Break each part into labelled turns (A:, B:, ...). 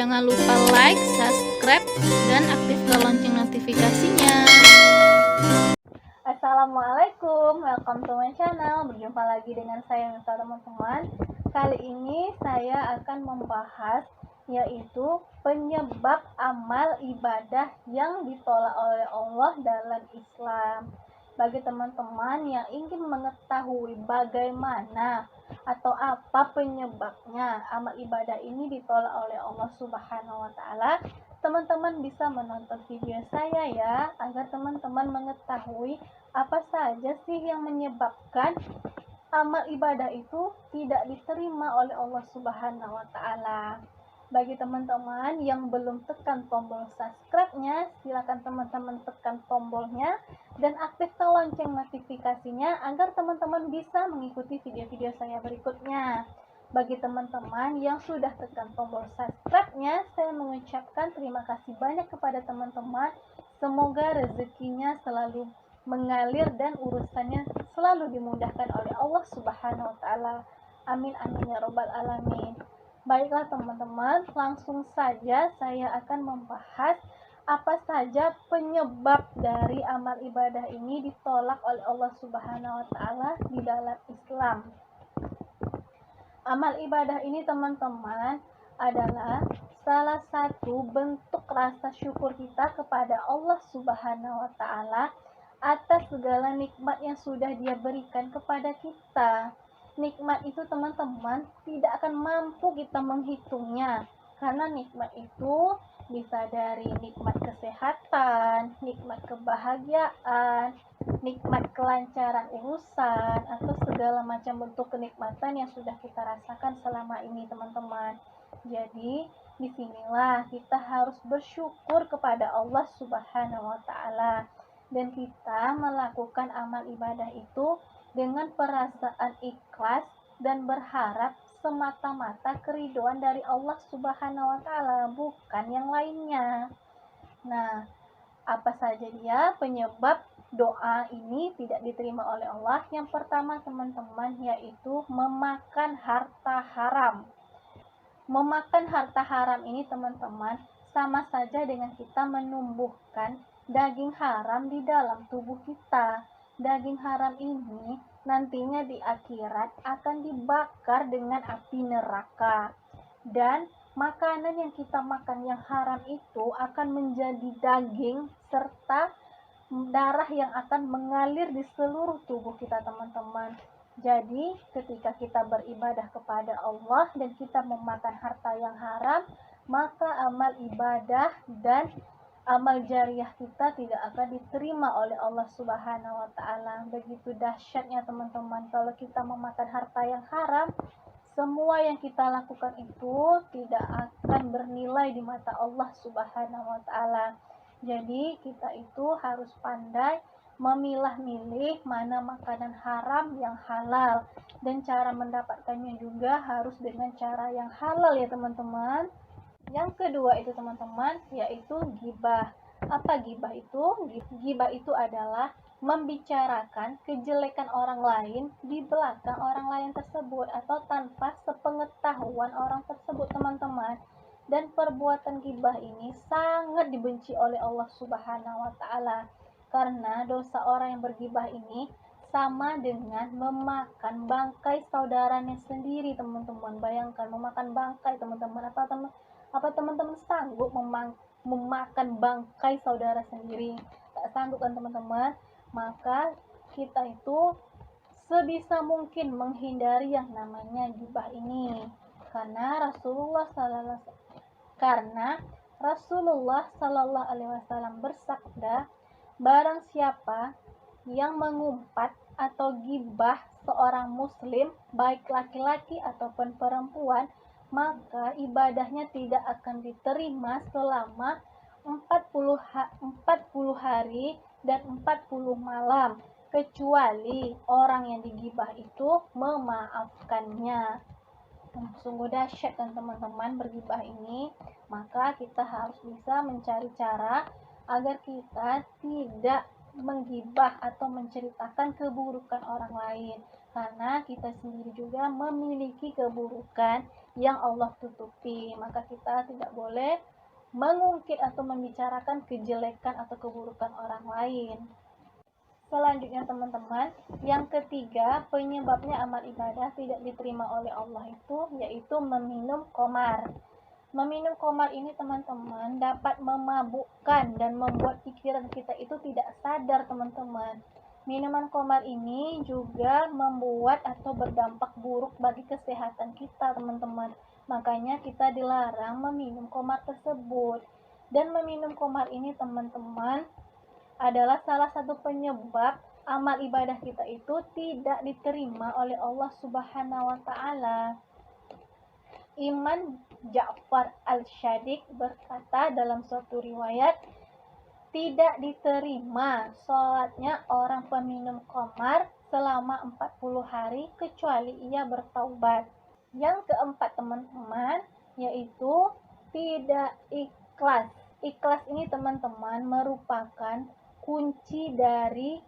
A: Jangan lupa like, subscribe, dan aktifkan lonceng notifikasinya.
B: Assalamualaikum, welcome to my channel. Berjumpa lagi dengan saya Mita, teman-teman. Kali ini saya akan membahas yaitu penyebab amal ibadah yang ditolak oleh Allah dalam Islam. Bagi teman-teman yang ingin mengetahui bagaimana atau apa penyebabnya amal ibadah ini ditolak oleh Allah Subhanahu wa taala, teman-teman bisa menonton video saya ya, agar teman-teman mengetahui apa saja sih yang menyebabkan amal ibadah itu tidak diterima oleh Allah Subhanahu wa taala. Bagi teman-teman yang belum tekan tombol subscribe-nya, silakan teman-teman tekan tombolnya dan aktifkan lonceng notifikasinya agar teman-teman bisa mengikuti video-video saya berikutnya. Bagi teman-teman yang sudah tekan tombol subscribe-nya, saya mengucapkan terima kasih banyak kepada teman-teman. Semoga rezekinya selalu mengalir dan urusannya selalu dimudahkan oleh Allah Subhanahu wa taala. Amin amin ya robbal alamin. Baiklah teman-teman, langsung saja saya akan membahas apa saja penyebab dari amal ibadah ini ditolak oleh Allah Subhanahu wa taala di dalam Islam. Amal ibadah ini teman-teman adalah salah satu bentuk rasa syukur kita kepada Allah Subhanahu wa taala atas segala nikmat yang sudah Dia berikan kepada kita. Nikmat itu teman-teman tidak akan mampu kita menghitungnya, karena nikmat itu bisa dari nikmat kesehatan, nikmat kebahagiaan, nikmat kelancaran urusan, atau segala macam bentuk kenikmatan yang sudah kita rasakan selama ini teman-teman. Jadi disinilah kita harus bersyukur kepada Allah Subhanahu wa taala, dan kita melakukan amal ibadah itu dengan perasaan ikhlas dan berharap semata-mata keridhaan dari Allah Subhanahu wa taala, bukan yang lainnya. Nah, apa saja dia penyebab doa ini tidak diterima oleh Allah? Yang pertama teman-teman, yaitu memakan harta haram. Memakan harta haram ini teman-teman sama saja dengan kita menumbuhkan daging haram di dalam tubuh kita. Daging haram ini nantinya di akhirat akan dibakar dengan api neraka, dan makanan yang kita makan yang haram itu akan menjadi daging serta darah yang akan mengalir di seluruh tubuh kita teman-teman. Jadi ketika kita beribadah kepada Allah dan kita memakan harta yang haram, maka amal ibadah dan amal jariah kita tidak akan diterima oleh Allah Subhanahu wa taala. Begitu dahsyatnya teman-teman, kalau kita memakan harta yang haram, semua yang kita lakukan itu tidak akan bernilai di mata Allah Subhanahu wa taala. Jadi kita itu harus pandai memilah-milih mana makanan haram yang halal, dan cara mendapatkannya juga harus dengan cara yang halal ya teman-teman. Yang kedua itu teman-teman, yaitu ghibah. Apa ghibah itu? Ghibah itu adalah membicarakan kejelekan orang lain di belakang orang lain tersebut atau tanpa sepengetahuan orang tersebut teman-teman. Dan perbuatan ghibah ini sangat dibenci oleh Allah Subhanahu wa taala, karena dosa orang yang berghibah ini sama dengan memakan bangkai saudaranya sendiri teman-teman. Bayangkan memakan bangkai teman-teman, apa teman-teman sanggup memakan bangkai saudara sendiri? Tak sanggup kan teman-teman? Maka kita itu sebisa mungkin menghindari yang namanya gibah ini, karena Rasulullah Sallallahu Alaihi Wasallam bersabda, barang siapa yang mengumpat atau gibah seorang muslim, baik laki-laki ataupun perempuan, maka ibadahnya tidak akan diterima selama 40 hari dan 40 malam, kecuali orang yang digibah itu memaafkannya. Sungguh dahsyat kan teman-teman bergibah ini. Maka kita harus bisa mencari cara agar kita tidak menggibah atau menceritakan keburukan orang lain, karena kita sendiri juga memiliki keburukan yang Allah tutupi. Maka kita tidak boleh mengungkit atau membicarakan kejelekan atau keburukan orang lain. Selanjutnya teman-teman, yang ketiga penyebabnya amal ibadah tidak diterima oleh Allah itu yaitu meminum khamar. Meminum khamar ini teman-teman dapat memabukkan dan membuat pikiran kita itu tidak sadar teman-teman. Minuman khamar ini juga membuat atau berdampak buruk bagi kesehatan kita teman-teman. Makanya kita dilarang meminum khamar tersebut. Dan meminum khamar ini teman-teman adalah salah satu penyebab amal ibadah kita itu tidak diterima oleh Allah Subhanahu wa taala. Imam Ja'far Al-Shadiq berkata dalam suatu riwayat, tidak diterima sholatnya orang peminum khamar selama 40 hari kecuali ia bertaubat. Yang keempat teman-teman, yaitu tidak ikhlas. Ikhlas ini teman-teman merupakan kunci dari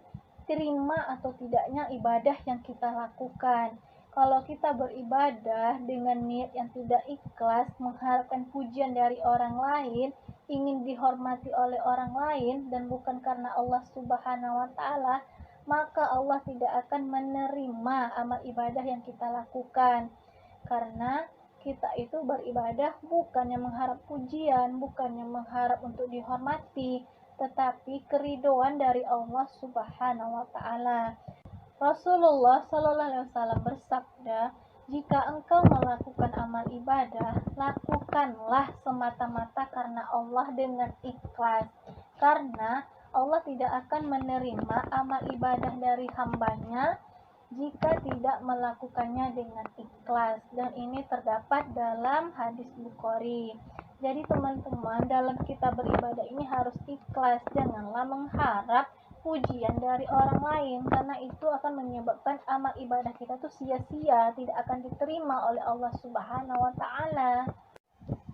B: terima atau tidaknya ibadah yang kita lakukan. Kalau kita beribadah dengan niat yang tidak ikhlas, mengharapkan pujian dari orang lain, ingin dihormati oleh orang lain dan bukan karena Allah Subhanahu wa taala, maka Allah tidak akan menerima amal ibadah yang kita lakukan. Karena kita itu beribadah bukannya mengharap pujian, bukannya mengharap untuk dihormati, tetapi keridoan dari Allah Subhanahu wa taala. Rasulullah Shallallahu alaihi wasallam bersabda, "Jika engkau melakukan amal ibadah, lakukanlah semata-mata karena Allah dengan ikhlas." Karena Allah tidak akan menerima amal ibadah dari hambanya jika tidak melakukannya dengan ikhlas, dan ini terdapat dalam hadis Bukhari. Jadi teman-teman, dalam kita beribadah ini harus ikhlas, janganlah mengharap pujian dari orang lain, karena itu akan menyebabkan amal ibadah kita tuh sia-sia, tidak akan diterima oleh Allah Subhanahu wa taala.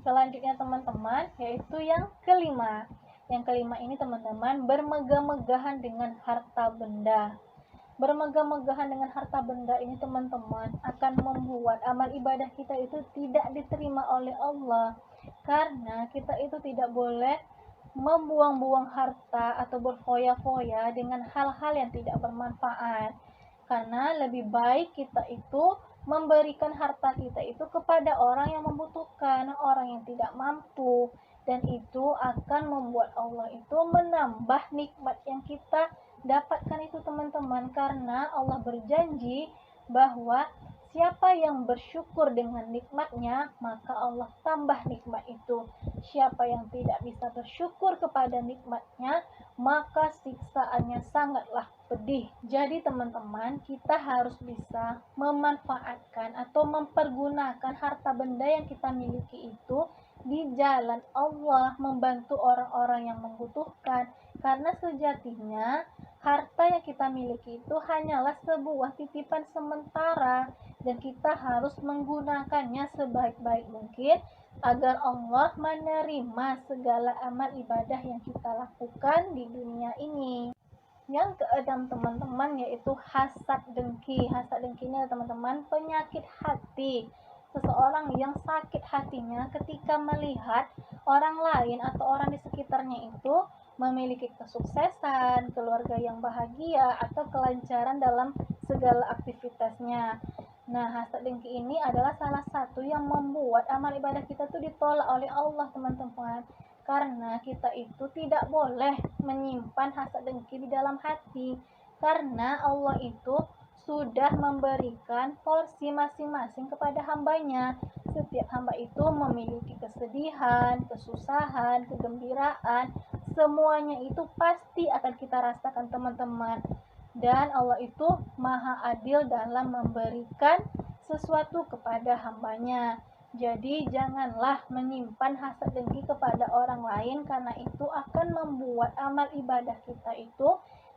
B: Selanjutnya teman-teman, yaitu yang kelima. Yang kelima ini teman-teman, bermegah-megahan dengan harta benda. Bermegah-megahan dengan harta benda ini teman-teman akan membuat amal ibadah kita itu tidak diterima oleh Allah. Karena kita itu tidak boleh membuang-buang harta atau berfoya-foya dengan hal-hal yang tidak bermanfaat. Karena lebih baik kita itu memberikan harta kita itu kepada orang yang membutuhkan, orang yang tidak mampu, dan itu akan membuat Allah itu menambah nikmat yang kita dapatkan itu teman-teman. Karena Allah berjanji bahwa siapa yang bersyukur dengan nikmatnya, maka Allah tambah nikmat itu. Siapa yang tidak bisa bersyukur kepada nikmatnya, maka siksaannya sangatlah pedih. Jadi teman-teman, kita harus bisa memanfaatkan atau mempergunakan harta benda yang kita miliki itu di jalan Allah, membantu orang-orang yang membutuhkan. Karena sejatinya harta yang kita miliki itu hanyalah sebuah titipan sementara, dan kita harus menggunakannya sebaik-baik mungkin agar Allah menerima segala amal ibadah yang kita lakukan di dunia ini. Yang keenam teman-teman, yaitu hasad dengki. Hasad dengki ini teman-teman penyakit hati. Seseorang yang sakit hatinya ketika melihat orang lain atau orang di sekitarnya itu memiliki kesuksesan, keluarga yang bahagia, atau kelancaran dalam segala aktivitasnya. Nah, hasad dengki ini adalah salah satu yang membuat amal ibadah kita tuh ditolak oleh Allah teman-teman. Karena kita itu tidak boleh menyimpan hasad dengki di dalam hati. Karena Allah itu sudah memberikan porsi masing-masing kepada hambanya. Setiap hamba itu memiliki kesedihan, kesusahan, kegembiraan. Semuanya itu pasti akan kita rasakan teman-teman. Dan Allah itu maha adil dalam memberikan sesuatu kepada hambanya. Jadi janganlah menyimpan hasad dengki kepada orang lain, karena itu akan membuat amal ibadah kita itu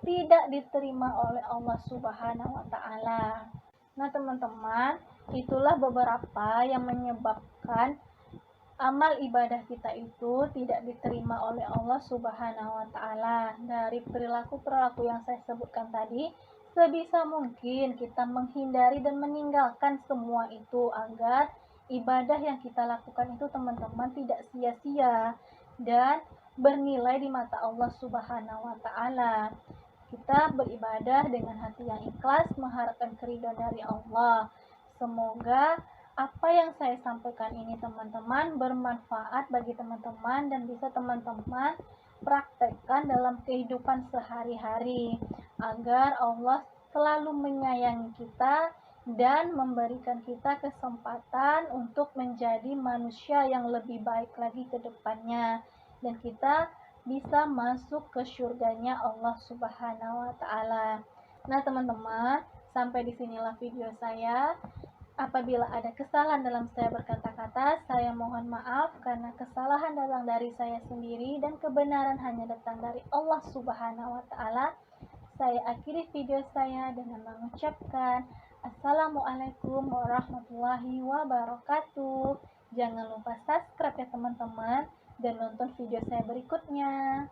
B: tidak diterima oleh Allah Subhanahu wa taala. Nah, teman-teman, itulah beberapa yang menyebabkan amal ibadah kita itu tidak diterima oleh Allah Subhanahu wa taala. Dari perilaku-perilaku yang saya sebutkan tadi, sebisa mungkin kita menghindari dan meninggalkan semua itu agar ibadah yang kita lakukan itu teman-teman tidak sia-sia dan bernilai di mata Allah Subhanahu wa taala. Kita beribadah dengan hati yang ikhlas, mengharapkan keridhaan dari Allah. Semoga apa yang saya sampaikan ini teman-teman bermanfaat bagi teman-teman dan bisa teman-teman praktekkan dalam kehidupan sehari-hari agar Allah selalu menyayangi kita dan memberikan kita kesempatan untuk menjadi manusia yang lebih baik lagi ke depannya dan kita bisa masuk ke surganya Allah Subhanahu wa taala. Nah, teman-teman, sampai disinilah video saya. Apabila ada kesalahan dalam saya berkata-kata, saya mohon maaf karena kesalahan datang dari saya sendiri dan kebenaran hanya datang dari Allah Subhanahu wa taala. Saya akhiri video saya dengan mengucapkan Assalamualaikum warahmatullahi wabarakatuh. Jangan lupa subscribe ya teman-teman dan nonton video saya berikutnya.